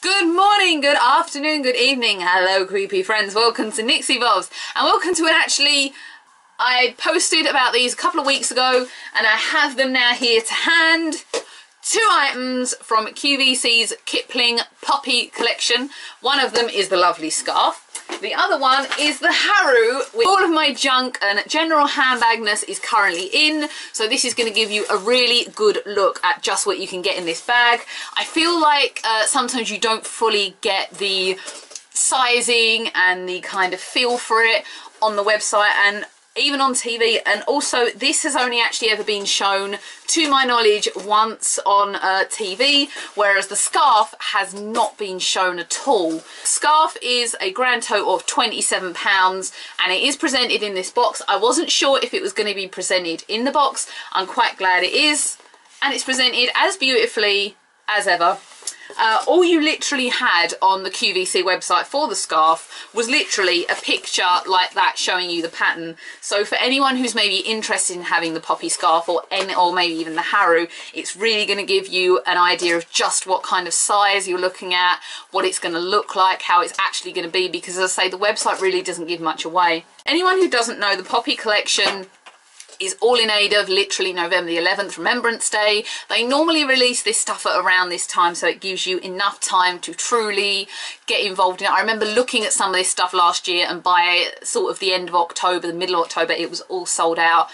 Good morning, good afternoon, good evening. Hello, creepy friends. Welcome to Nixie Vlogs, and welcome to I posted about these a couple of weeks ago, and I have them now here to hand. Two items from QVC's Kipling Poppy collection. One of them is the lovely scarf. The other one is the Haru. All of my junk and general handbagness is currently in, so this is going to give you a really good look at just what you can get in this bag. I feel like sometimes you don't fully get the sizing and the kind of feel for it on the website and even on TV, and also this has only actually ever been shown, to my knowledge, once on TV, whereas the scarf has not been shown at all. Scarf is a grand total of £27 and it is presented in this box. I wasn't sure if it was going to be presented in the box. I'm quite glad it is, and it's presented as beautifully as ever. All you literally had on the QVC website for the scarf was literally a picture like that showing you the pattern. So for anyone who's maybe interested in having the poppy scarf or maybe even the Haru, it's really going to give you an idea of just what kind of size you're looking at, what it's going to look like, how it's actually going to be, because as I say, the website really doesn't give much away. Anyone who doesn't know, the poppy collection is all in aid of literally November the 11th, Remembrance Day. They normally release this stuff at around this time, so it gives you enough time to truly get involved in it. I remember looking at some of this stuff last year, and by sort of the end of October, the middle of October, it was all sold out.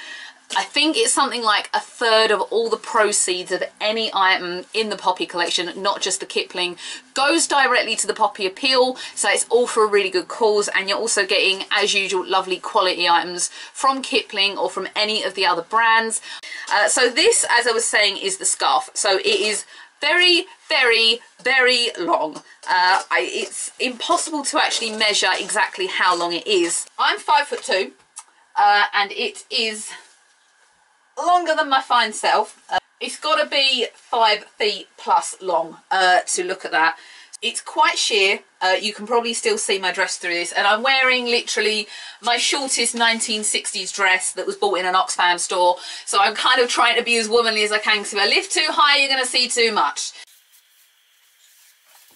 I think it's something like a third of all the proceeds of any item in the Poppy collection, not just the Kipling, goes directly to the Poppy Appeal, so it's all for a really good cause, and you're also getting, as usual, lovely quality items from Kipling or from any of the other brands. So this, as I was saying, is the scarf. So it is very, very, very long. It's impossible to actually measure exactly how long it is. I'm 5'2", and it is longer than my fine self. It's got to be 5 feet plus long to look at that. It's quite sheer. You can probably still see my dress through this, and I'm wearing literally my shortest 1960s dress that was bought in an Oxfam store, so I'm kind of trying to be as womanly as I can, because if I lift too high you're going to see too much.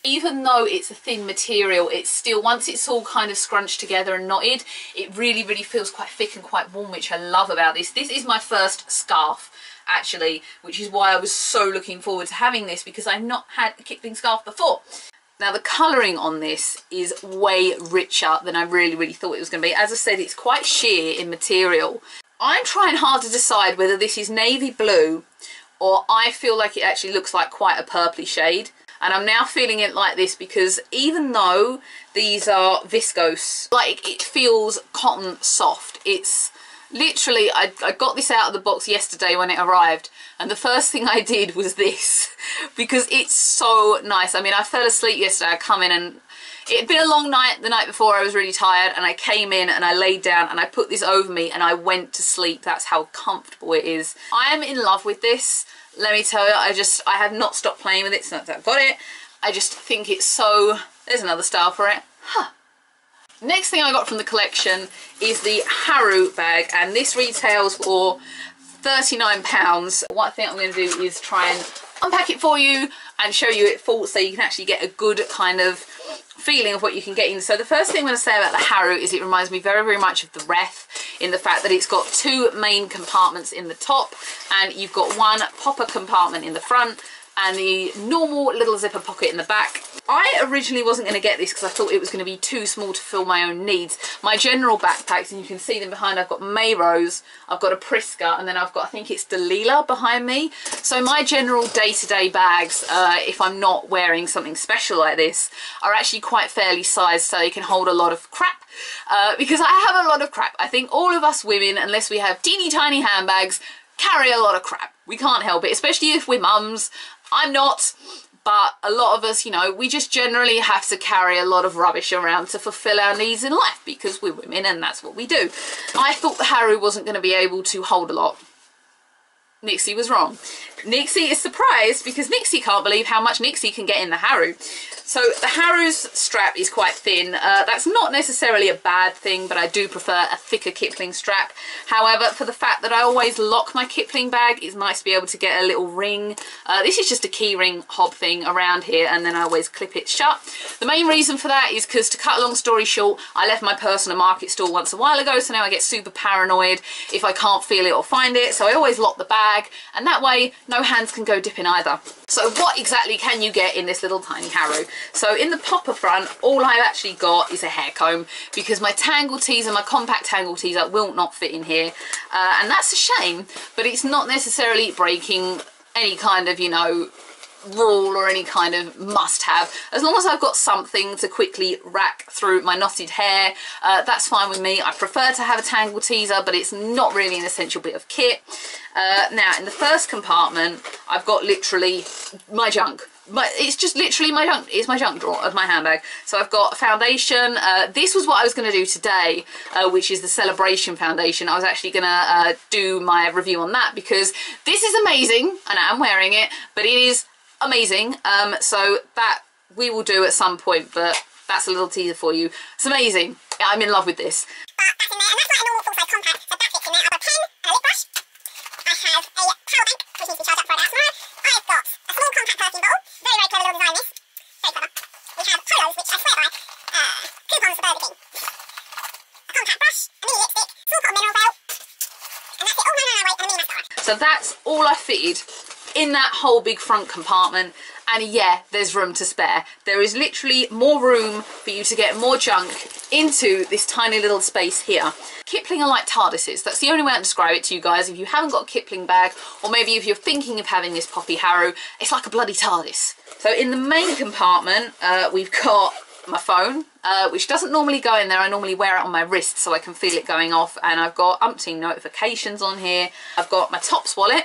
Even though it's a thin material, it's still, once it's all kind of scrunched together and knotted, it really, really feels quite thick and quite warm, which I love about this. This is my first scarf, actually, which is why I was so looking forward to having this, because I've not had a Kipling scarf before. Now, the colouring on this is way richer than I really, really thought it was going to be. As I said, it's quite sheer in material. I'm trying hard to decide whether this is navy blue, or I feel like it actually looks like quite a purpley shade. And I'm now feeling it like this because even though these are viscose, like, it feels cotton soft. It's literally, I got this out of the box yesterday when it arrived, and the first thing I did was this because it's so nice. I mean, I fell asleep yesterday. I come in and it had been a long night the night before. I was really tired, and I came in and I laid down and I put this over me and I went to sleep. That's how comfortable it is. I am in love with this. Let me tell you, I have not stopped playing with it since I've got it. I just think it's so... There's another style for it. Huh. Next thing I got from the collection is the Haru bag, and this retails for £39. One thing I'm going to do is try and unpack it for you and show you it full, so you can actually get a good kind of feeling of what you can get in. So the first thing I'm going to say about the Haru is it reminds me very, very much of the Ref, in the fact that it's got two main compartments in the top, and you've got one popper compartment in the front and the normal little zipper pocket in the back. I originally wasn't going to get this because I thought it was going to be too small to fill my own needs. My general backpacks, and you can see them behind, I've got Mayrose, I've got a Priska, and then I've got, I think it's Delilah behind me. So my general day-to-day bags, if I'm not wearing something special like this, are actually quite fairly sized, so they can hold a lot of crap. Because I have a lot of crap. I think all of us women, unless we have teeny tiny handbags, carry a lot of crap. We can't help it, especially if we're mums. I'm not, but a lot of us, you know, we just generally have to carry a lot of rubbish around to fulfill our needs in life, because we're women and that's what we do. I thought the Haru wasn't going to be able to hold a lot. Nixie was wrong. Nixie is surprised because Nixie can't believe how much Nixie can get in the Haru. So the Haru's strap is quite thin. That's not necessarily a bad thing, but I do prefer a thicker Kipling strap. However, for the fact that I always lock my Kipling bag, it's nice to be able to get a little ring. This is just a key ring hob thing around here, and then I always clip it shut. The main reason for that is because, to cut a long story short, I left my purse in a market stall once a while ago, so now I get super paranoid if I can't feel it or find it. So I always lock the bag, and that way no hands can go dipping either. So what exactly can you get in this little tiny Haru? So in the popper front, all I've actually got is a hair comb, because my tangle teaser, my compact tangle teaser, will not fit in here. And that's a shame, but it's not necessarily breaking any kind of, you know, rule or any kind of must-have. As long as I've got something to quickly rack through my knotted hair, that's fine with me. I prefer to have a tangle teaser, but it's not really an essential bit of kit. Now in the first compartment, I've got literally my junk. It's just literally my junk. It's my junk drawer of my handbag. So I've got a foundation. This was what I was going to do today, which is the Celebration foundation. I was actually going to do my review on that, because this is amazing and I'm wearing it, but it is amazing. So that we will do at some point, but that's a little teaser for you. It's amazing. I'm in love with this. That's in there, and that's not a normal full-size compact, so that fits in there. I've got a pen and a lip brush. I have a power bank, which needs to be charged up for an hour tomorrow. I've got a small compact perfume bottle. Very, very clever little design, this. Very clever. We have polos, which I swear by. Coupons for Burger King. A compact brush, a mini lipstick, small pot of mineral veil. And that's it. Oh, no, wait, and a mini mascara. So that's all I fitted in that whole big front compartment, and yeah, there's room to spare. There is literally more room for you to get more junk into this tiny little space here. Kipling are like TARDISes. That's the only way I can describe it to you guys. If you haven't got a Kipling bag, or maybe if you're thinking of having this Poppy Haru, it's like a bloody TARDIS. So in the main compartment, we've got my phone, which doesn't normally go in there. I normally wear it on my wrist so I can feel it going off, and I've got umpteen notifications on here. I've got my Tops wallet.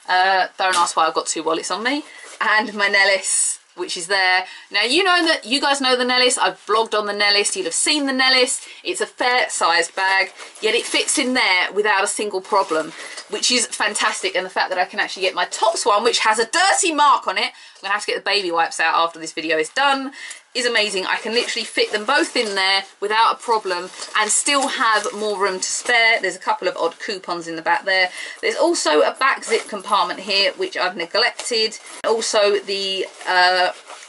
Don't ask why I've got two wallets on me, and my Nellis, which is there. Now, you know that you guys know the Nellis. I've blogged on the Nellis. You'll have seen the Nellis. It's a fair sized bag, yet it fits in there without a single problem, which is fantastic. And the fact that I can actually get my Tops one, which has a dirty mark on it, I'm gonna have to get the baby wipes out after this video is done, is amazing. I can literally fit them both in there without a problem and still have more room to spare. There's a couple of odd coupons in the back there. There's also a back zip compartment here, which I've neglected. Also the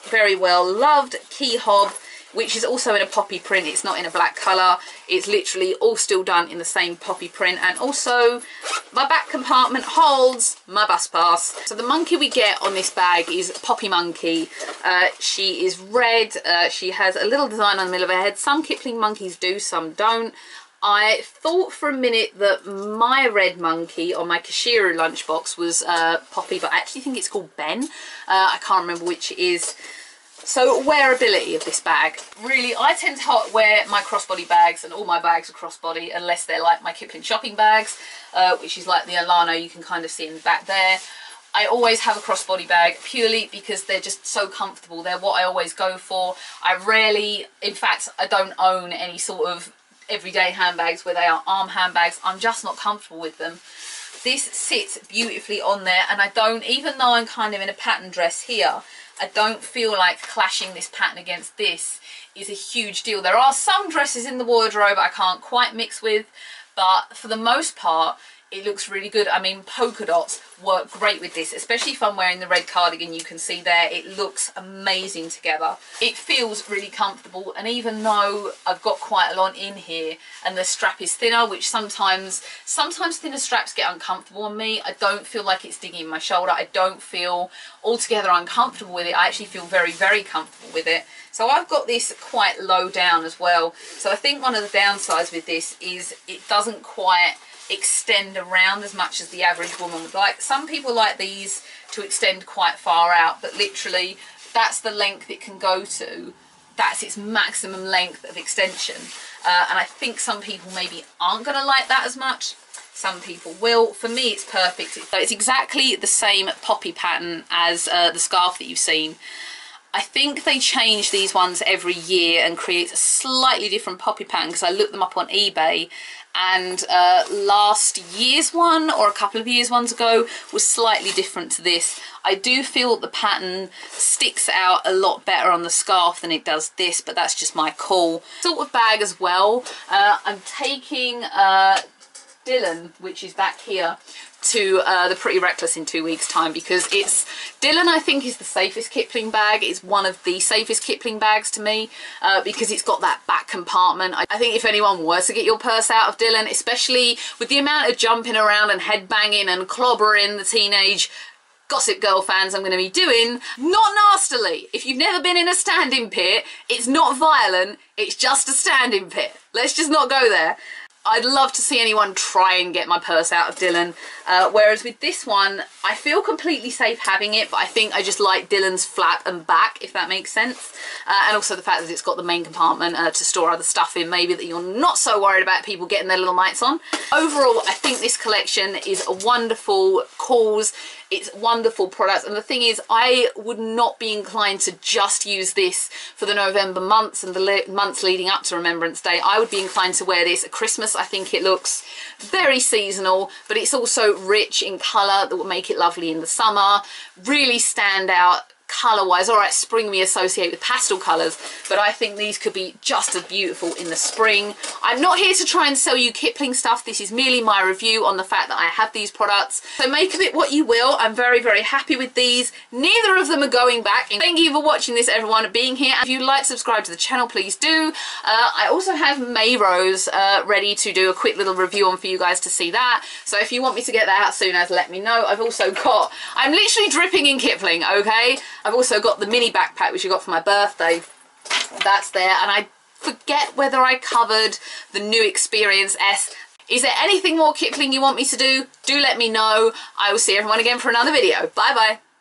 very well loved key hob, which is also in a poppy print. It's not in a black colour. It's literally all still done in the same poppy print. And also my back compartment holds my bus pass. So the monkey we get on this bag is Poppy Monkey. She is red. She has a little design on the middle of her head. Some Kipling monkeys do, some don't. I thought for a minute that my red monkey on my Kashiru lunchbox was Poppy, but I actually think it's called Ben. I can't remember which it is. So wearability of this bag. Really, I tend to wear my crossbody bags, and all my bags are crossbody, unless they're like my Kipling shopping bags, which is like the Alano you can kind of see in the back there. I always have a crossbody bag purely because they're just so comfortable. They're what I always go for. I rarely, in fact, I don't own any sort of everyday handbags where they are arm handbags. I'm just not comfortable with them. This sits beautifully on there, and I don't, even though I'm kind of in a pattern dress here, I don't feel like clashing this pattern against this is a huge deal. There are some dresses in the wardrobe I can't quite mix with, but for the most part it looks really good. I mean, polka dots work great with this, especially if I'm wearing the red cardigan. You can see there, it looks amazing together. It feels really comfortable, and even though I've got quite a lot in here and the strap is thinner, which sometimes thinner straps get uncomfortable on me, I don't feel like it's digging my shoulder. I don't feel altogether uncomfortable with it. I actually feel very, very comfortable with it. So I've got this quite low down as well. So I think one of the downsides with this is it doesn't quite extend around as much as the average woman would like. Some people like these to extend quite far out, but literally that's the length it can go to. That's its maximum length of extension. And I think some people maybe aren't going to like that as much. Some people will. For me, it's perfect. It's exactly the same poppy pattern as the scarf that you've seen. I think they change these ones every year and create a slightly different poppy pattern, because I looked them up on eBay, and last year's one, or a couple of years ones ago, was slightly different to this. I do feel the pattern sticks out a lot better on the scarf than it does this, but that's just my call. Sort of bag as well. I'm taking Dylan, which is back here, to the Pretty Reckless in 2 weeks time, because it's Dylan, I think, is the safest Kipling bag. It's one of the safest Kipling bags to me, because it's got that back compartment. I think if anyone were to get your purse out of Dylan, especially with the amount of jumping around and headbanging and clobbering the teenage Gossip Girl fans I'm going to be doing, not nastily. If you've never been in a standing pit, it's not violent, it's just a standing pit. Let's just not go there. I'd love to see anyone try and get my purse out of Dylan. Whereas with this one, I feel completely safe having it, but I think I just like Dylan's flap and back, if that makes sense. And also the fact that it's got the main compartment to store other stuff in, maybe that you're not so worried about people getting their little mites on. Overall, I think this collection is a wonderful cause. It's wonderful products, and the thing is, I would not be inclined to just use this for the November months and the months leading up to Remembrance Day. I would be inclined to wear this at Christmas. I think it looks very seasonal, but it's also rich in colour that will make it lovely in the summer, really stand out colour wise. All right, spring we associate with pastel colours, but I think these could be just as beautiful in the spring. I'm not here to try and sell you Kipling stuff. This is merely my review on the fact that I have these products, so make of it what you will. I'm very, very happy with these. Neither of them are going back. Thank you for watching this, everyone, being here. If you'd like to subscribe to the channel, please do. I also have May Rose ready to do a quick little review on for you guys to see that, so if you want me to get that out soon as, let me know. I've also got, I'm literally dripping in Kipling, okay? I've also got the mini backpack, which I got for my birthday. That's there. And I forget whether I covered the new Experience S. Is there anything more Kipling you want me to do? Do let me know. I will see everyone again for another video. Bye bye.